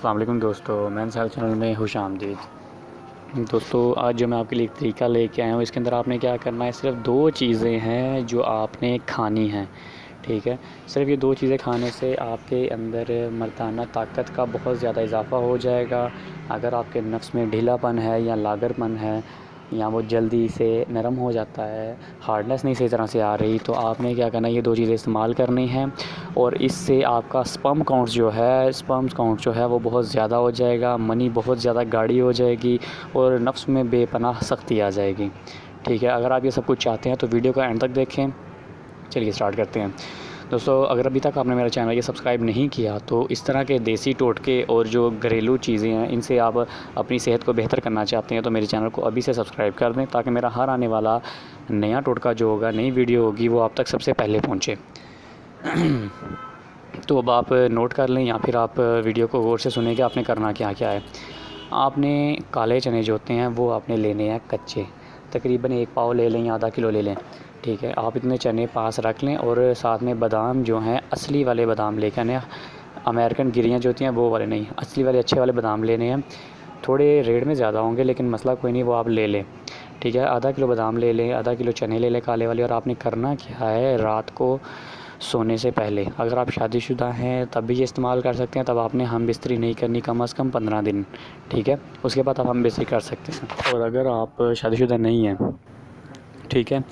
अस्सलाम वालेकुम दोस्तों, मेंस हेल्थ चैनल में खुश आमदीद। दोस्तों आज जो मैं आपके लिए एक तरीका लेके आया हूँ, इसके अंदर आपने क्या करना है, सिर्फ दो चीज़ें हैं जो आपने खानी हैं। ठीक है, सिर्फ ये दो चीज़ें खाने से आपके अंदर मर्दाना ताकत का बहुत ज़्यादा इजाफ़ा हो जाएगा। अगर आपके नफ्स में ढीलापन है या लागरपन है या वो जल्दी से नरम हो जाता है, हार्डनेस नहीं सही तरह से आ रही, तो आपने क्या करना है, ये दो चीज़ें इस्तेमाल करनी हैं और इससे आपका स्पर्म काउंट जो है वो बहुत ज़्यादा हो जाएगा, मनी बहुत ज़्यादा गाढ़ी हो जाएगी और नफ्स में बेपनाह सख्ती आ जाएगी। ठीक है, अगर आप ये सब कुछ चाहते हैं तो वीडियो का एंड तक देखें। चलिए स्टार्ट करते हैं। दोस्तों अगर अभी तक आपने मेरा चैनल ये सब्सक्राइब नहीं किया तो इस तरह के देसी टोटके और जो घरेलू चीज़ें हैं, इनसे आप अपनी सेहत को बेहतर करना चाहते हैं तो मेरे चैनल को अभी से सब्सक्राइब कर दें, ताकि मेरा हर आने वाला नया टोटका जो होगा, नई वीडियो होगी, वो आप तक सबसे पहले पहुँचे। तो अब आप नोट कर लें या फिर आप वीडियो को गौर से सुनें कि आपने करना क्या क्या है। आपने काले चने जो होते हैं वो आपने लेने हैं कच्चे, तकरीबन 1 पाव ले लें या आधा किलो ले लें। ठीक है, आप इतने चने पास रख लें और साथ में बादाम जो हैं, असली वाले बादाम लेकर आने। अमेरिकन गिरियाँ जो होती हैं वो वाले नहीं, असली वाले अच्छे वाले बादाम लेने हैं। थोड़े रेट में ज़्यादा होंगे लेकिन मसला कोई नहीं, वो आप ले लें। ठीक है, आधा किलो बादाम ले लें, आधा किलो चने ले लें काले वाले। और आपने करना क्या है, रात को सोने से पहले, अगर आप शादीशुदा हैं तब भी ये इस्तेमाल कर सकते हैं, तब आपने हम बिस्तरी नहीं करनी कम से कम 15 दिन। ठीक है, उसके बाद आप हम बिस्तरी कर सकते हैं। और अगर आप शादीशुदा नहीं हैं, ठीक है,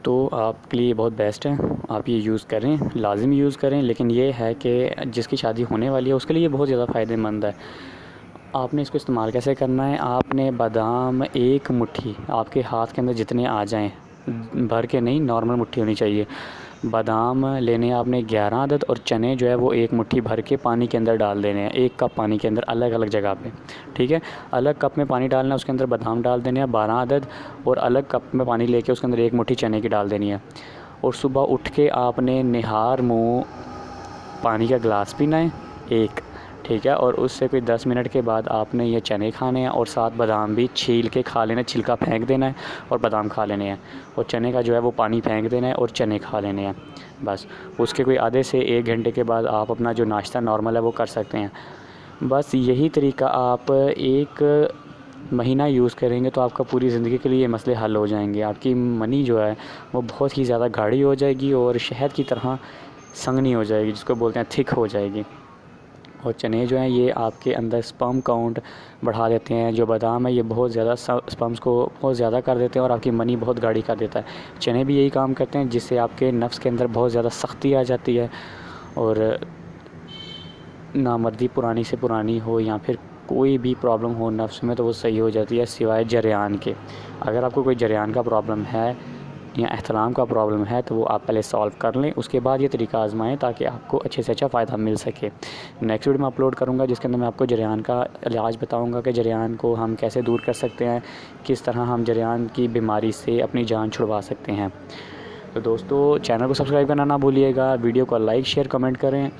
तो आपके लिए बहुत बेस्ट है, आप ये यूज़ करें, लाजिम यूज़ करें। लेकिन ये है कि जिसकी शादी होने वाली है उसके लिए बहुत ज़्यादा फ़ायदेमंद है। आपने इसको इस्तेमाल कैसे करना है, आपने बादाम एक मुट्ठी, आपके हाथ के अंदर जितने आ जाएं, भर के नहीं, नॉर्मल मुट्ठी होनी चाहिए। बादाम लेने आपने 11 अदद और चने जो है वो एक मुट्ठी भर के पानी के अंदर डाल देने हैं, 1 कप पानी के अंदर, अलग अलग जगह पे। ठीक है, अलग कप में पानी डालना है, उसके अंदर बादाम डाल देने हैं 12 अदद, और अलग कप में पानी लेके उसके अंदर 1 मुट्ठी चने की डाल देनी है। और सुबह उठ के आपने निहार मुँह पानी का गिलास पीना है एक। ठीक है, और उससे कोई 10 मिनट के बाद आपने ये चने खाने हैं और साथ बादाम भी छील के खा लेना है, छिलका फेंक देना है और बादाम खा लेने हैं, और चने का जो है वो पानी फेंक देना है और चने खा लेने हैं बस। उसके कोई आधे से 1 घंटे के बाद आप अपना जो नाश्ता नॉर्मल है वो कर सकते हैं। बस यही तरीका आप 1 महीना यूज़ करेंगे तो आपका पूरी ज़िंदगी के लिए ये मसले हल हो जाएंगे। आपकी मनी जो है वो बहुत ही ज़्यादा गाढ़ी हो जाएगी और शहद की तरह संघनी हो जाएगी, जिसको बोलते हैं थिक हो जाएगी। और चने जो हैं ये आपके अंदर स्पर्म काउंट बढ़ा देते हैं। जो बादाम है ये बहुत ज़्यादा स्पर्म्स को बहुत ज़्यादा कर देते हैं और आपकी मनी बहुत गाढ़ी कर देता है। चने भी यही काम करते हैं, जिससे आपके नफ्स के अंदर बहुत ज़्यादा सख्ती आ जाती है और नामर्दी पुरानी से पुरानी हो या फिर कोई भी प्रॉब्लम हो नफ्स में तो वो सही हो जाती है, सिवाय जरियान के। अगर आपको कोई जरियान का प्रॉब्लम है या एहतलाम का प्रॉब्लम है तो वो आप पहले सॉल्व कर लें, उसके बाद ये तरीका आजमाएं, ताकि आपको अच्छे से अच्छा फ़ायदा मिल सके। नेक्स्ट वीडियो में अपलोड करूँगा जिसके अंदर मैं आपको जरियान का इलाज बताऊँगा कि जरियान को हम कैसे दूर कर सकते हैं, किस तरह हम जरियान की बीमारी से अपनी जान छुड़वा सकते हैं। तो दोस्तों चैनल को सब्सक्राइब करना ना भूलिएगा, वीडियो को लाइक शेयर कमेंट करें,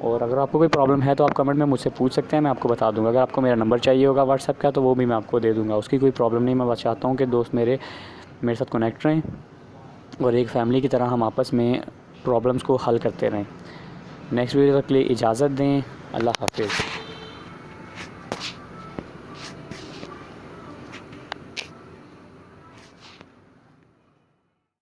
और अगर आपको कोई प्रॉब्लम है तो आप कमेंट में मुझसे पूछ सकते हैं, मैं आपको बता दूँगा। अगर आपको मेरा नंबर चाहिए होगा व्हाट्सएप का तो वो भी मैं आपको दे दूँगा, उसकी कोई प्रॉब्लम नहीं। मैं बस चाहता हूँ कि दोस्त मेरे साथ कनेक्ट रहें और एक फ़ैमिली की तरह हम आपस में प्रॉब्लम्स को हल करते रहें। नेक्स्ट वीडियो तक के लिए इजाज़त दें। अल्लाह हाफ़िज़।